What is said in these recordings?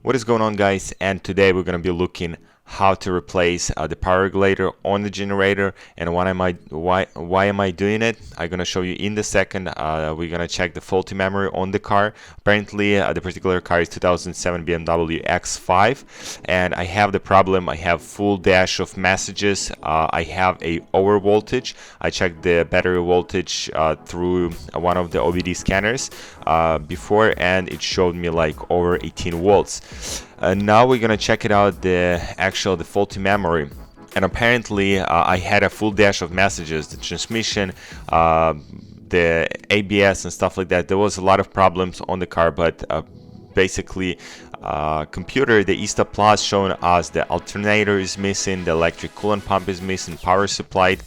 What is going on, guys? And today we're going to be looking how to replace the power regulator on the generator, and why am I doing it? I'm going to show you in the second. We're going to check the faulty memory on the car. Apparently the particular car is 2007 BMW X5, and I have the problem. I have full dash of messages. I have a overvoltage. I checked the battery voltage through one of the OBD scanners before, and it showed me like over 18 volts. Now we're gonna check it out, the faulty memory, and apparently I had a full dash of messages, the transmission, the ABS and stuff like that. There was a lot of problems on the car, but basically computer, the ESTA Plus, showing us the alternator is missing, the electric coolant pump is missing, power supply,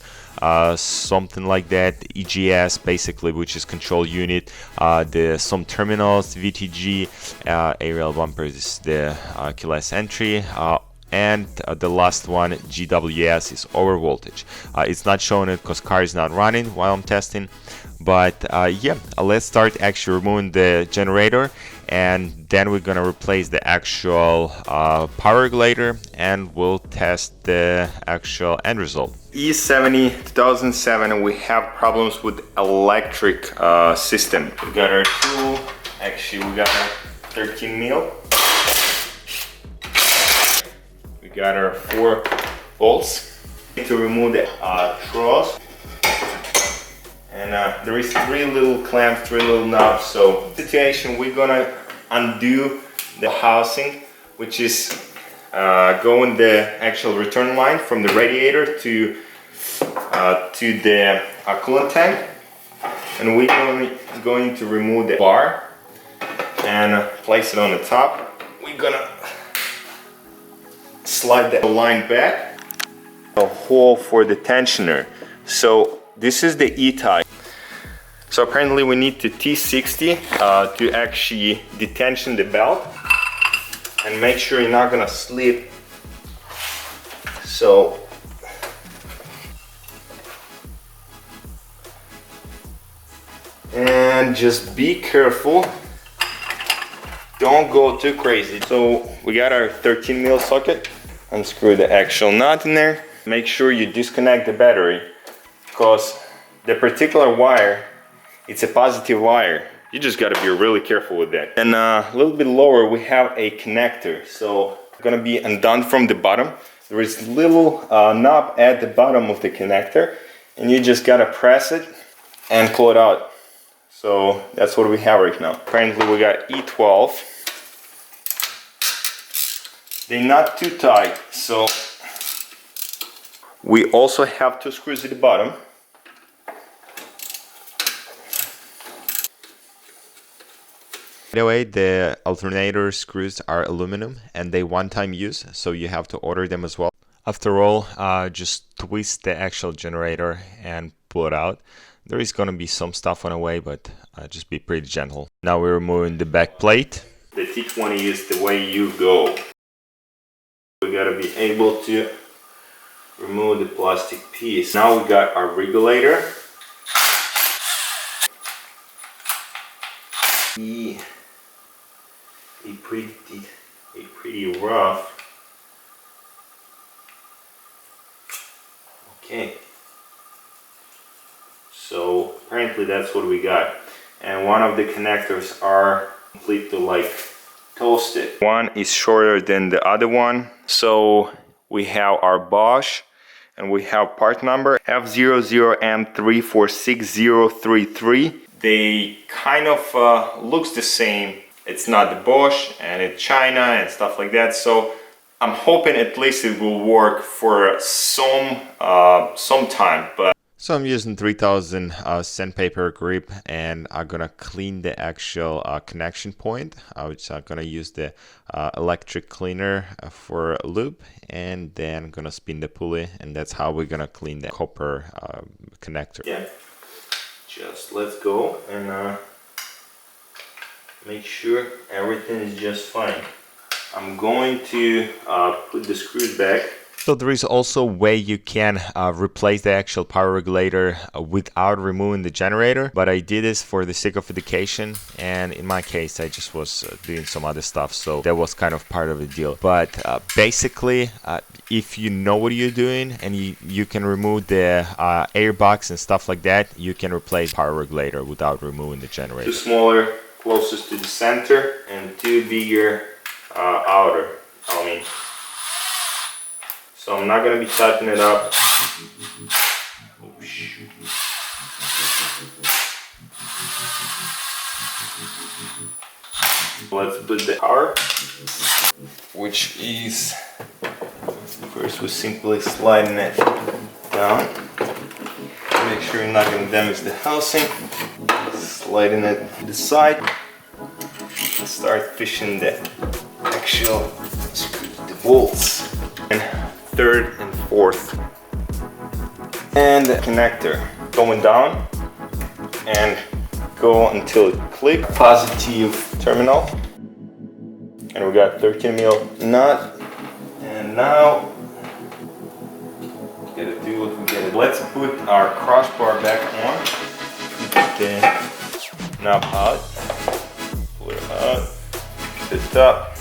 something like that, EGS basically, which is control unit, some terminals, VTG, aerial bumpers is the keyless entry, and the last one, GWS, is over voltage. It's not showing it because car is not running while I'm testing, but yeah, let's start actually removing the generator, and then we're gonna replace the actual power regulator, and we'll test the actual end result. E70 2007, we have problems with electric system. We got our tool, actually we got our 13 mil. We got our 4 bolts. To remove the troughs. And there is 3 little clamps, 3 little knobs. So situation, we're gonna undo the housing, which is going the actual return line from the radiator to the coolant tank, and we're going to remove the bar and place it on the top. We're gonna slide the line back, a hole for the tensioner. So this is the E-type. So apparently we need to T60 to actually detension the belt and make sure you're not gonna slip. So and just be careful, don't go too crazy. So we got our 13 mil socket, unscrew the actual nut in there. Make sure you disconnect the battery, because the particular wire, it's a positive wire. You just got to be really careful with that. And a little bit lower we have a connector, so it's gonna be undone from the bottom. There is a little knob at the bottom of the connector, and you just gotta press it and pull it out. So that's what we have right now. Apparently we got E12. They're not too tight, so we also have 2 screws at the bottom. By the way, the alternator screws are aluminum and they one-time use, so you have to order them as well. After all, just twist the actual generator and pull it out. There is going to be some stuff on the way, but just be pretty gentle. Now we're removing the back plate. The T20 is the way you go. We got to be able to remove the plastic piece. Now we got our regulator. Pretty rough. Okay. So apparently that's what we got. And one of the connectors are completely like toasted. One is shorter than the other one. So we have our Bosch, and we have part number F00M346033. They kind of looks the same. It's not the Bosch, and it's China and stuff like that. So I'm hoping at least it will work for some time. But so I'm using 3000 sandpaper grip, and I'm gonna clean the actual connection point, which I'm gonna use the electric cleaner for a loop, and then I'm gonna spin the pulley, and that's how we're gonna clean the copper connector. Yeah, just let's go and make sure everything is just fine. I'm going to put the screws back So there is also a way you can replace the actual power regulator without removing the generator, but I did this for the sake of education, and in my case I just was doing some other stuff, so that was kind of part of the deal. But basically, if you know what you're doing and you can remove the air box and stuff like that, you can replace power regulator without removing the generator. 2 smaller closest to the center and 2 bigger outer, I mean. So I'm not going to be tightening it up. Oh, shoot. Let's put the power, which is, first we're simply sliding it down. Make sure you're not going to damage the housing. Sliding it to the side. And start fishing the actual screw, the bolts. And 3rd and 4th. And the connector going down and go until it clicks. Positive terminal. And we got 13mm nut. And now we gotta do what we gotta. Let's put our crossbar back on. Put the knob out. Pull it out. Pick it up.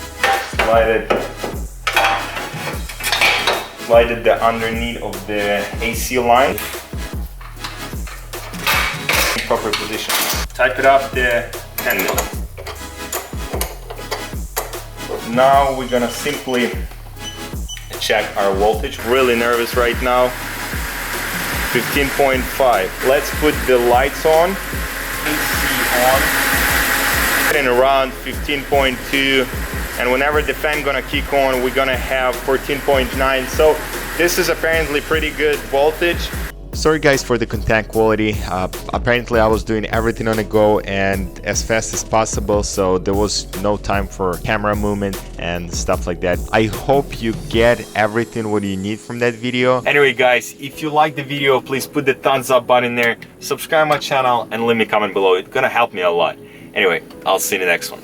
Slide it the underneath of the AC line. Proper position. Type it up the handle. Now we're gonna simply check our voltage. Really nervous right now. 15.5. Let's put the lights on. AC on. And around 15.2. And whenever the fan gonna kick on, we're gonna have 14.9. So this is apparently pretty good voltage. Sorry guys for the content quality. Apparently I was doing everything on the go and as fast as possible, so there was no time for camera movement and stuff like that. I hope you get everything what you need from that video. Anyway guys, if you like the video, please put the thumbs up button there, subscribe my channel and leave me a comment below. It's gonna help me a lot. Anyway, I'll see you in the next one.